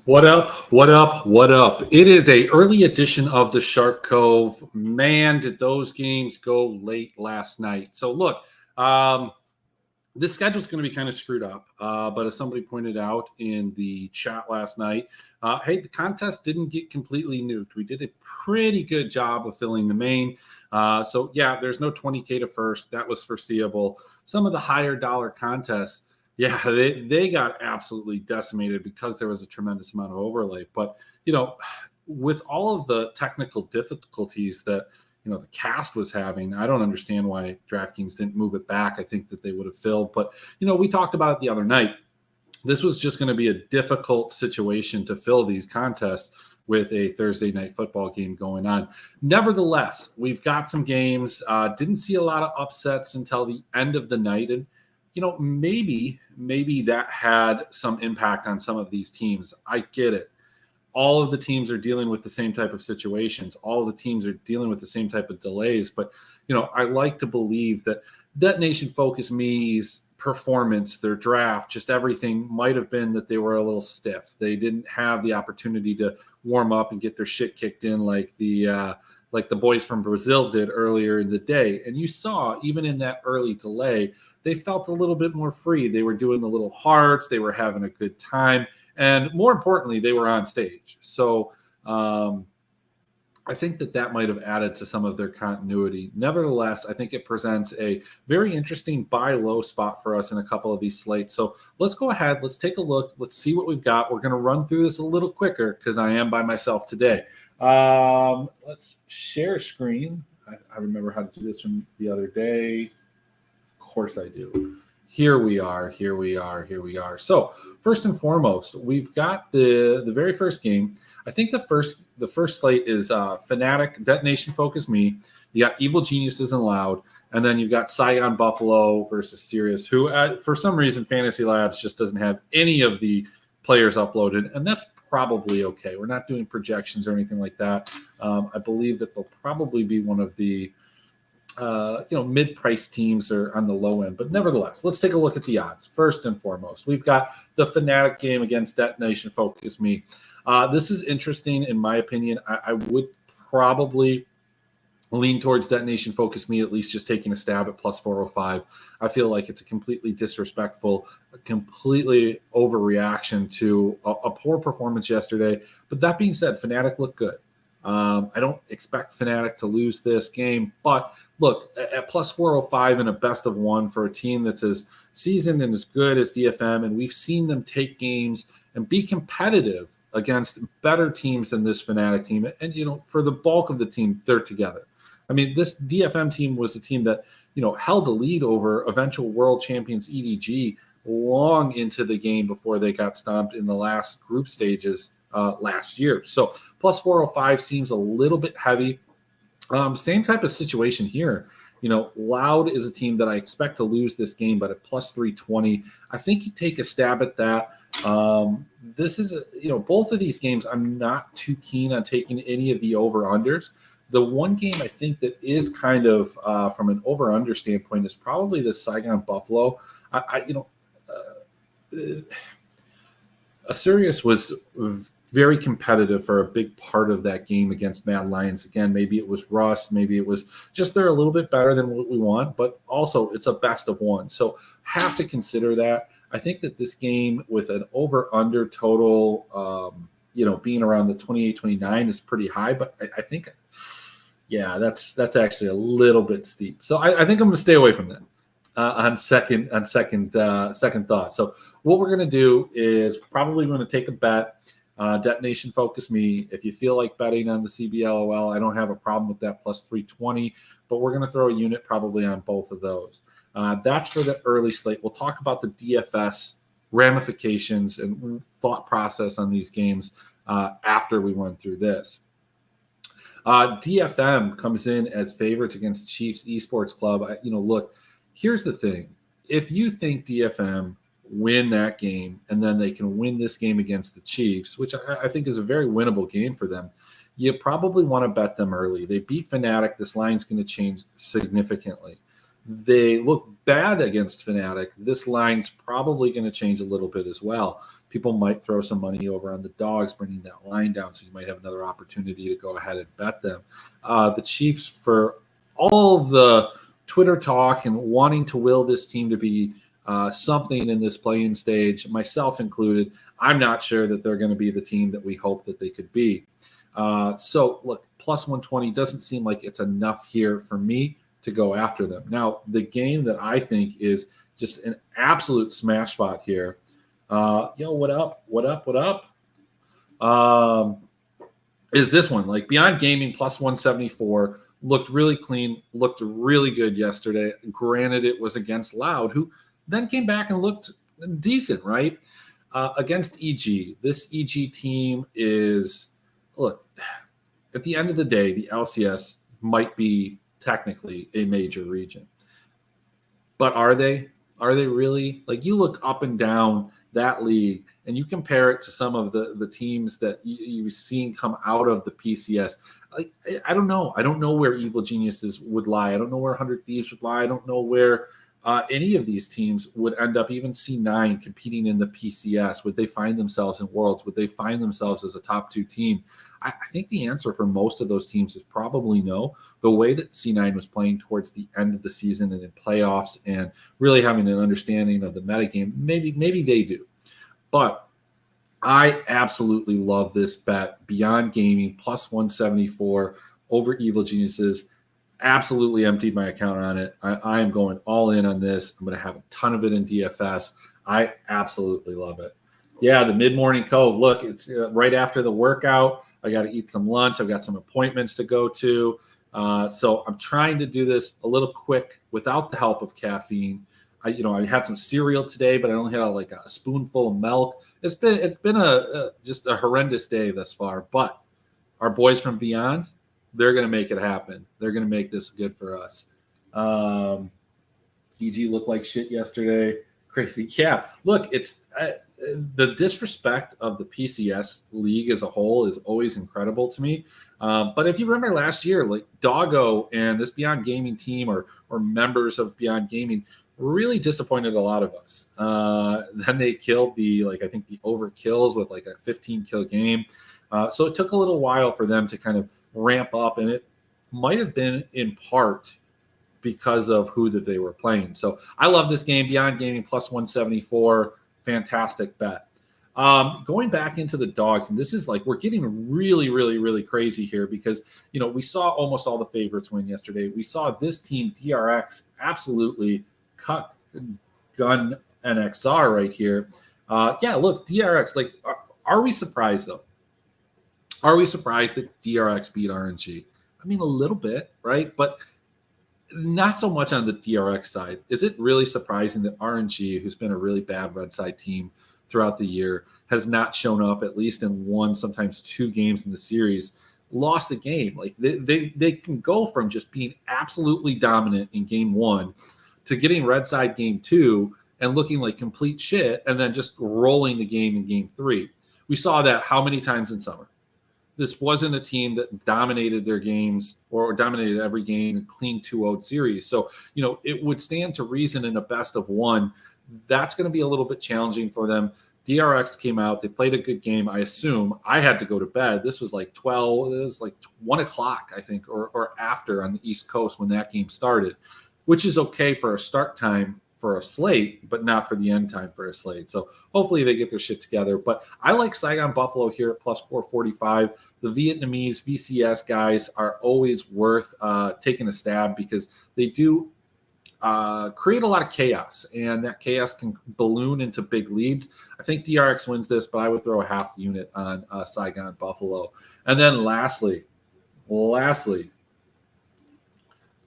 What up? What up? What up? It is a early edition of the Shark Cove. Man, did those games go late last night. So look, this schedule is going to be kind of screwed up. But as somebody pointed out in the chat last night, hey, the contest didn't get completely nuked. We did a pretty good job of filling the main. So yeah, there's no 20K to first. That was foreseeable. Some of the higher dollar contests, yeah, they got absolutely decimated because there was a tremendous amount of overlay. But, with all of the technical difficulties that, the cast was having, I don't understand why DraftKings didn't move it back. I think that they would have filled. But, we talked about it the other night. This was just going to be a difficult situation to fill these contests with a Thursday night football game going on. Nevertheless, we've got some games. Didn't see a lot of upsets until the end of the night. And, maybe that had some impact on some of these teams. I get it. All of the teams are dealing with the same type of situations. All of the teams are dealing with the same type of delays. But, I like to believe that Nation Focus Me's performance, their draft, just everything might have been that they were a little stiff. They didn't have the opportunity to warm up and get their shit kicked in like the boys from Brazil did earlier in the day. And you saw, even in that early delay, they felt a little bit more free. They were doing the little hearts. They were having a good time. And more importantly, they were on stage. So I think that might have added to some of their continuity. Nevertheless, I think it presents a very interesting buy low spot for us in a couple of these slates. So let's go ahead. Let's take a look. Let's see what we've got. We're going to run through this a little quicker because I am by myself today. Let's share screen. I remember how to do this from the other day. Of course I do. Here we are. So first and foremost, we've got the very first game. I think the first slate is Fnatic, Detonation Focus Me. You got Evil Geniuses and Loud, and then you've got Saigon Buffalo versus Sirius, who for some reason Fantasy Labs just doesn't have any of the players uploaded, and that's probably okay. We're not doing projections or anything like that. I believe that they'll probably be one of the mid-price teams are on the low end. But nevertheless, let's take a look at the odds. First and foremost, we've got the Fnatic game against Detonation Focus Me. This is interesting, in my opinion. I would probably lean towards Detonation Focus Me, at least just taking a stab at plus 405. I feel like it's a completely disrespectful, completely overreaction to a poor performance yesterday. But that being said, Fnatic looked good. I don't expect Fnatic to lose this game, but look, at plus 405 and a best of one for a team that's as seasoned and as good as DFM, and we've seen them take games and be competitive against better teams than this Fnatic team. And, for the bulk of the team, they're together. I mean, this DFM team was a team that, held a lead over eventual world champions EDG long into the game before they got stomped in the last group stages last year. So plus 405 seems a little bit heavy. Same type of situation here. Loud is a team that I expect to lose this game, but at plus 320, I think you take a stab at that. This is, both of these games, I'm not too keen on taking any of the over-unders. The one game I think that is kind of, from an over-under standpoint, is probably the Saigon Buffalo. Asurius was very competitive for a big part of that game against Mad Lions. Again, maybe it was rust, maybe it was just they're a little bit better than what we want, but also it's a best of one. So have to consider that. I think that this game with an over-under total, being around the 28-29 is pretty high, but I think, yeah, that's actually a little bit steep. So I think I'm going to stay away from that. On second thought. So what we're going to do is probably going to take a bet. Detonation Focus Me. If you feel like betting on the CBLOL, I don't have a problem with that plus 320, but we're going to throw a unit probably on both of those. That's for the early slate. We'll talk about the DFS ramifications and thought process on these games after we run through this. DFM comes in as favorites against Chiefs Esports Club. Look, here's the thing. If you think DFM win that game and then they can win this game against the Chiefs, which I think is a very winnable game for them, you probably want to bet them early. They beat Fnatic. This line's going to change significantly. they look bad against Fnatic. This line's probably going to change a little bit as well. People might throw some money over on the dogs, bringing that line down, so you might have another opportunity to go ahead and bet them. The Chiefs, for all the Twitter talk and wanting to will this team to be something in this play-in stage, myself included, I'm not sure that they're going to be the team that we hope that they could be. So, look, plus 120 doesn't seem like it's enough here for me to go after them. Now, the game that I think is just an absolute smash spot here. What up? Is this one. Like, Beyond Gaming plus 174 looked really clean, looked really good yesterday. Granted, it was against Loud, who then came back and looked decent, right? Against EG. This EG team is, look, at the end of the day, the LCS might be technically a major region. But are they? Are they really? Like, you look up and down that league and you compare it to some of the teams that you've seen come out of the PCS. Like, I don't know. I don't know where Evil Geniuses would lie. I don't know where 100 Thieves would lie. I don't know where any of these teams would end up, even C9 competing in the PCS. Would they find themselves in Worlds? Would they find themselves as a top 2 team? I think the answer for most of those teams is probably no. The way that C9 was playing towards the end of the season and in playoffs and really having an understanding of the metagame, maybe they do. But I absolutely love this bet. Beyond Gaming plus 174 over Evil Geniuses. Absolutely emptied my account on it. I am going all in on this. I'm going to have a ton of it in DFS. I absolutely love it. Yeah, the mid-morning cove. Look, it's right after the workout. I got to eat some lunch. I've got some appointments to go to. So I'm trying to do this a little quick without the help of caffeine. I had some cereal today, but I only had a spoonful of milk. It's been just a horrendous day thus far. But our boys from Beyond, they're going to make it happen. They're going to make this good for us. EG looked like shit yesterday. Crazy. Yeah, look, it's the disrespect of the PCS league as a whole is always incredible to me. But if you remember last year, like Doggo and this Beyond Gaming team or members of Beyond Gaming really disappointed a lot of us. Then they killed the overkills with like a 15 kill game. So it took a little while for them to kind of ramp up, and it might have been in part because of who that they were playing. So I love this game. Beyond Gaming plus 174, fantastic bet. Going back into the dogs, and this is like, we're getting really, really, really crazy here because, we saw almost all the favorites win yesterday. We saw this team, DRX, absolutely cut gun NXR right here. Look, DRX, like, are we surprised though? Are we surprised that DRX beat RNG? I mean, a little bit, right? But not so much on the DRX side. Is it really surprising that RNG, who's been a really bad red side team throughout the year, has not shown up at least in one, sometimes 2 games in the series, lost a game? Like, they can go from just being absolutely dominant in game 1 to getting red side game 2 and looking like complete shit and then just rolling the game in game 3. We saw that how many times in summer? This wasn't a team that dominated their games or dominated every game and clean 2-0 series. So, it would stand to reason in a best of 1. That's going to be a little bit challenging for them. DRX came out. They played a good game. I assume I had to go to bed. This was like 12. It was like 1 o'clock, I think, or after on the East Coast when that game started, which is okay for a start time for a slate, but not for the end time for a slate. So hopefully they get their shit together. But I like Saigon Buffalo here at plus 445. The Vietnamese VCS guys are always worth taking a stab because they do create a lot of chaos, and that chaos can balloon into big leads. I think DRX wins this, but I would throw a half unit on Saigon Buffalo. And then lastly,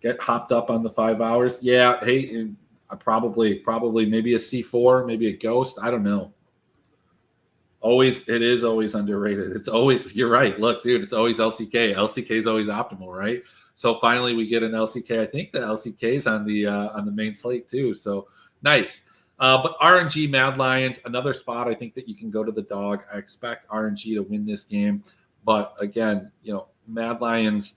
get hopped up on the 5 hours. Yeah, hey, probably maybe a C4, maybe a Ghost. I don't know. It is always underrated. It's always, you're right. Look, dude, it's always LCK. LCK is always optimal, right? So finally we get an LCK. I think the LCK is on the main slate too. So nice. But RNG Mad Lions, another spot I think that you can go to the dog. I expect RNG to win this game. But again, Mad Lions,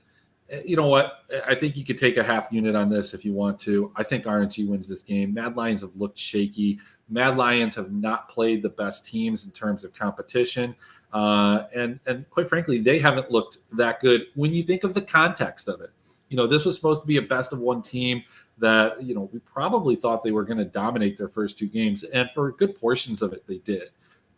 You know what? I think you could take a half unit on this if you want to. I think RNG wins this game. Mad Lions have looked shaky. Mad Lions have not played the best teams in terms of competition. And quite frankly, they haven't looked that good when you think of the context of it. This was supposed to be a best of one team that, we probably thought they were going to dominate their first two games. And for good portions of it, they did.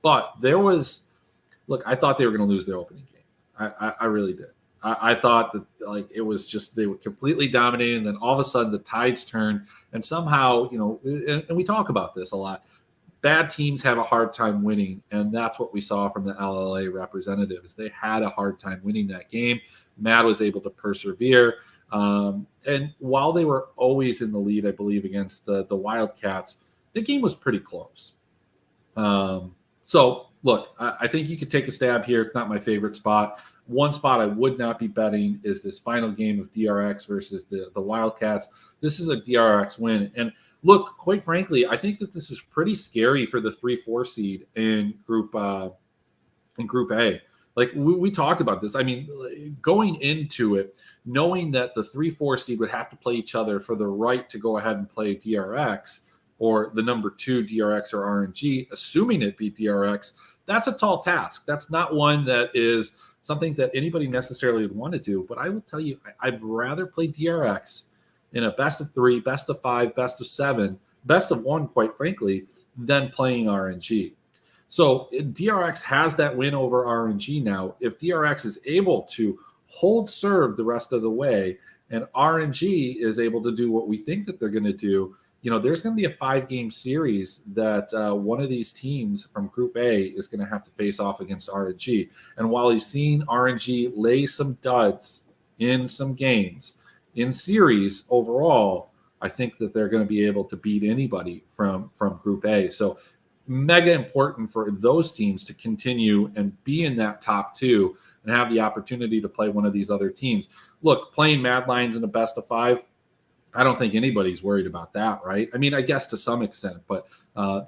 But I thought they were going to lose their opening game. I really did. I thought that it was just they were completely dominating, and then all of a sudden the tides turned, and somehow and we talk about this a lot. Bad teams have a hard time winning, and that's what we saw from the LLA representatives. They had a hard time winning that game. Mad was able to persevere, and while they were always in the lead, I believe against the Wildcats, the game was pretty close. So look, I think you could take a stab here. It's not my favorite spot. One spot I would not be betting is this final game of DRX versus the Wildcats. This is a DRX win. And look, quite frankly, I think that this is pretty scary for the 3-4 seed in Group A. We talked about this. I mean, going into it, knowing that the 3-4 seed would have to play each other for the right to go ahead and play DRX or the number 2 DRX or RNG, assuming it beat DRX, that's a tall task. That's not one that is something that anybody necessarily would want to do. But I will tell you, I'd rather play DRX in a best of 3, best of 5, best of 7, best of 1, quite frankly, than playing RNG. So DRX has that win over RNG now. If DRX is able to hold serve the rest of the way and RNG is able to do what we think that they're going to do, there's going to be a 5-game series that one of these teams from Group A is going to have to face off against RNG. And while you've seen RNG lay some duds in some games, in series overall, I think that they're going to be able to beat anybody from Group A. So mega important for those teams to continue and be in that top 2 and have the opportunity to play one of these other teams. Look, playing Mad Lions in a best of 5, I don't think anybody's worried about that, right? I mean, I guess to some extent, but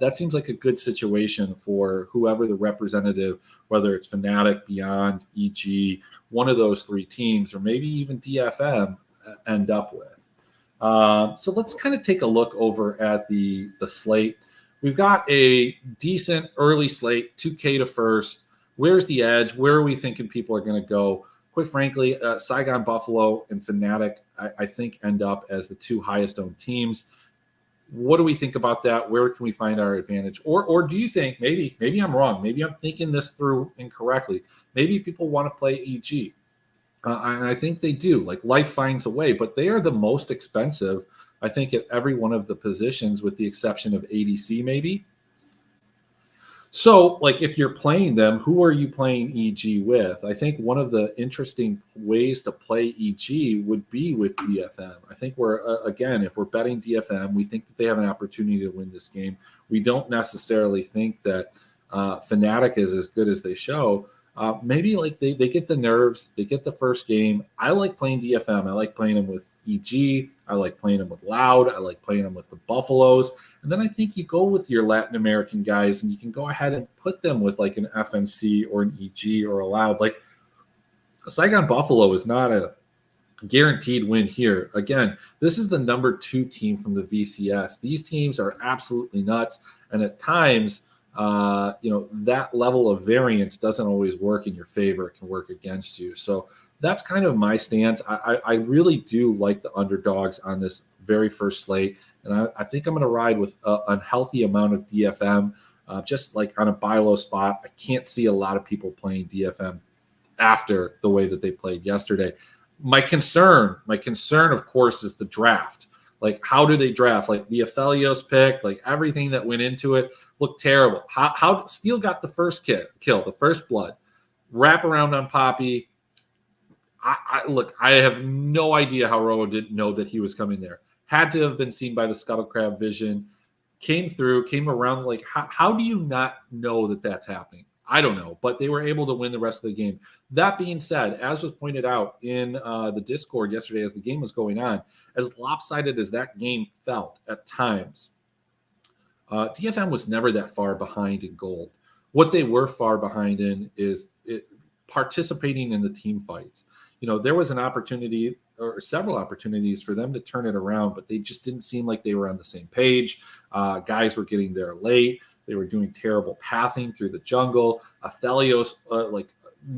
that seems like a good situation for whoever the representative, whether it's Fnatic, Beyond, EG, one of those 3 teams, or maybe even DFM end up with. So let's kind of take a look over at the slate. We've got a decent early slate, 2K to first. Where's the edge? Where are we thinking people are going to go? Quite frankly, Saigon Buffalo and Fnatic, I think, end up as the 2 highest owned teams. What do we think about that? Where can we find our advantage? Or do you think maybe I'm wrong? Maybe I'm thinking this through incorrectly. Maybe people want to play EG. And I think they do. Life finds a way, but they are the most expensive, I think, at every one of the positions with the exception of ADC maybe. So, if you're playing them, who are you playing EG with? I think one of the interesting ways to play EG would be with DFM. I think if we're betting DFM, we think that they have an opportunity to win this game. We don't necessarily think that Fnatic is as good as they show. Maybe they get the nerves, they get the first game. I like playing DFM. I like playing them with EG. I like playing them with Loud. I like playing them with the Buffaloes. And then I think you go with your Latin American guys and you can go ahead and put them with an FNC or an EG or a Loud. Saigon Buffalo is not a guaranteed win here. Again, this is the number 2 team from the VCS. These teams are absolutely nuts. And at times, that level of variance doesn't always work in your favor. It can work against you. So that's kind of my stance. I really do like the underdogs on this very first slate. And I think I'm going to ride with a healthy amount of DFM, just on a buy low spot. I can't see a lot of people playing DFM after the way that they played yesterday. My concern, of course, is the draft. How do they draft? The Aphelios pick, everything that went into it looked terrible. How Steel got the first kill, the first blood, wrap around on Poppy. I have no idea how Robo didn't know that he was coming there. Had to have been seen by the Scuttlecrab vision. Came around. How do you not know that that's happening? I don't know, but they were able to win the rest of the game. That being said, as was pointed out in the Discord yesterday as the game was going on, as lopsided as that game felt at times, DFM was never that far behind in gold. What they were far behind in is participating in the team fights. there was an opportunity or several opportunities for them to turn it around, but they just didn't seem like they were on the same page. Guys were getting there late. They were doing terrible pathing through the jungle. Athelios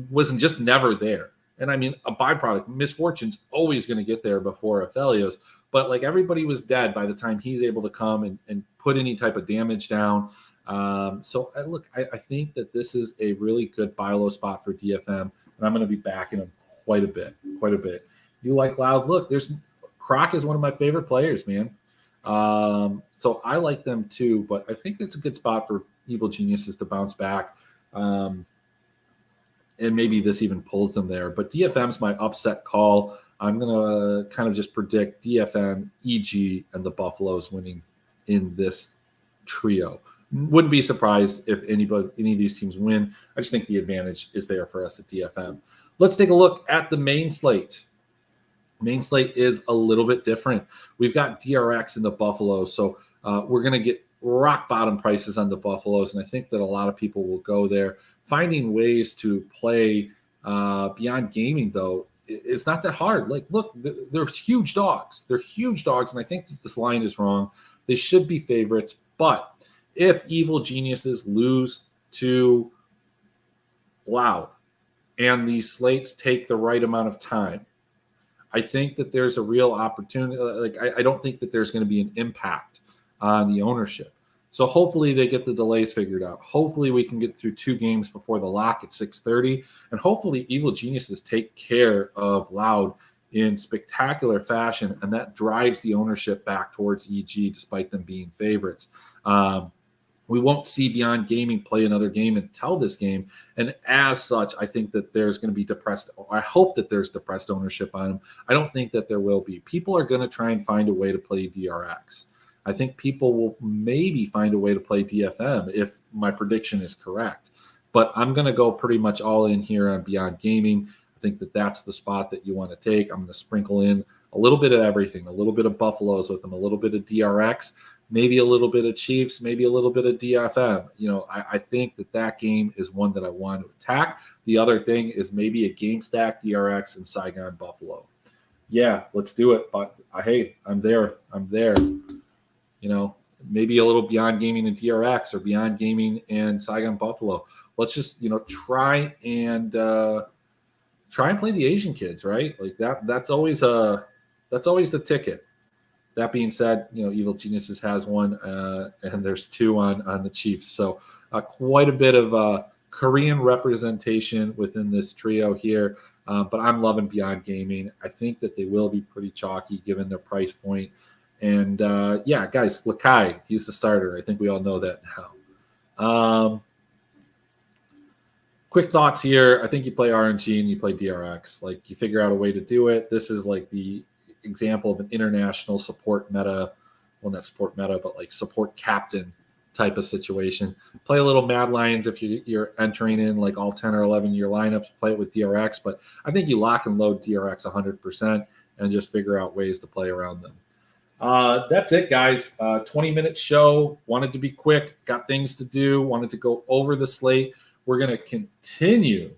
wasn't just never there. And I mean, a byproduct, misfortune's always going to get there before Athelios. But like everybody was dead by the time he's able to come and put any type of damage down. So I think that this is a really good buy low spot for DFM, and I'm going to be backing him quite a bit. You like Loud? Look, Croc is one of my favorite players, man. So I like them too, but I think it's a good spot for Evil Geniuses to bounce back. And maybe this even pulls them there. But DFM's my upset call. I'm going to kind of just predict DFM, EG, and the Buffaloes winning in this trio. Wouldn't be surprised if any of these teams win. I just think the advantage is there for us at DFM. Let's take a look at the main slate. Main slate is a little bit different. We've got DRX in the Buffaloes, so we're going to get rock bottom prices on the Buffaloes, and I think that a lot of people will go there. Finding ways to play Beyond Gaming, though, it's not that hard. Like, look, they're huge dogs. They're huge dogs, and I think that this line is wrong. They should be favorites, but if Evil Geniuses lose to Loud and these slates take the right amount of time, I think that there's a real opportunity. Like, I don't think that there's going to be an impact on the ownership. So hopefully they get the delays figured out. Hopefully we can get through 2 games before the lock at 6:30. And hopefully Evil Geniuses take care of Loud in spectacular fashion. And that drives the ownership back towards EG despite them being favorites. We won't see Beyond Gaming play another game until this game. And as such, I think that there's going to be I hope that there's depressed ownership on them. I don't think that there will be. People are going to try and find a way to play DRX. I think people will maybe find a way to play DFM if my prediction is correct. But I'm going to go pretty much all in here on Beyond Gaming. I think that that's the spot that you want to take. I'm going to sprinkle in a little bit of everything, a little bit of Buffaloes with them, a little bit of DRX, maybe a little bit of Chiefs, maybe a little bit of DFM. I think that game is one that I want to attack. The other thing is maybe a game stack DRX and Saigon Buffalo. Yeah, let's do it. But hey, I'm there. Maybe a little Beyond Gaming and DRX or Beyond Gaming and Saigon Buffalo. Let's just, try and play the Asian kids, right? Like that's always the ticket. That being said, Evil Geniuses has one, and there's 2 on the Chiefs. So quite a bit of Korean representation within this trio here. But I'm loving Beyond Gaming. I think that they will be pretty chalky given their price point. And guys, Lakai, he's the starter. I think we all know that now. Quick thoughts here. I think you play RNG and you play DRX. Like, you figure out a way to do it. This is like the example of an international support meta. Well, not support meta, but like support captain type of situation. Play a little Mad Lions if you're entering in like all 10 or 11 year lineups. Play it with DRX. But I think you lock and load DRX 100% and just figure out ways to play around them. That's it, guys. 20-minute show. Wanted to be quick. Got things to do. Wanted to go over the slate. We're going to continue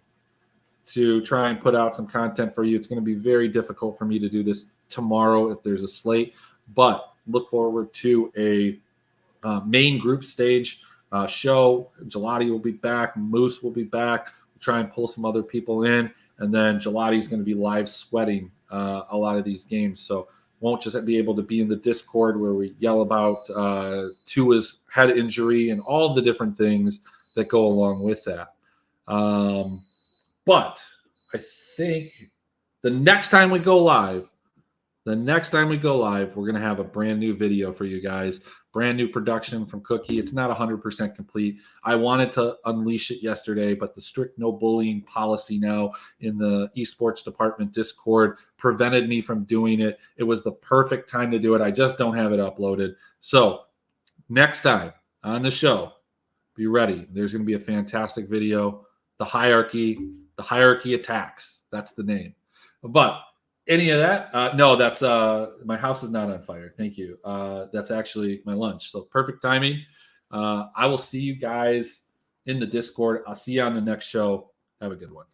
to try and put out some content for you. It's going to be very difficult for me to do this tomorrow if there's a slate, but look forward to a main group stage show. Gelati will be back. Moose will be back. We'll try and pull some other people in, and then Gelati's going to be live sweating a lot of these games. So won't just be able to be in the Discord where we yell about Tua's head injury and all the different things that go along with that. But I think the next time we go live, we're going to have a brand new video for you guys. Brand new production from Cookie. It's not 100% complete. I wanted to unleash it yesterday, but the strict no bullying policy now in the esports department Discord prevented me from doing it. It was the perfect time to do it. I just don't have it uploaded. So next time on the show, be ready. There's going to be a fantastic video. The hierarchy attacks. That's the name. But any of that? No, that's my house is not on fire. Thank you. That's actually my lunch. So perfect timing. I will see you guys in the Discord. I'll see you on the next show. Have a good one.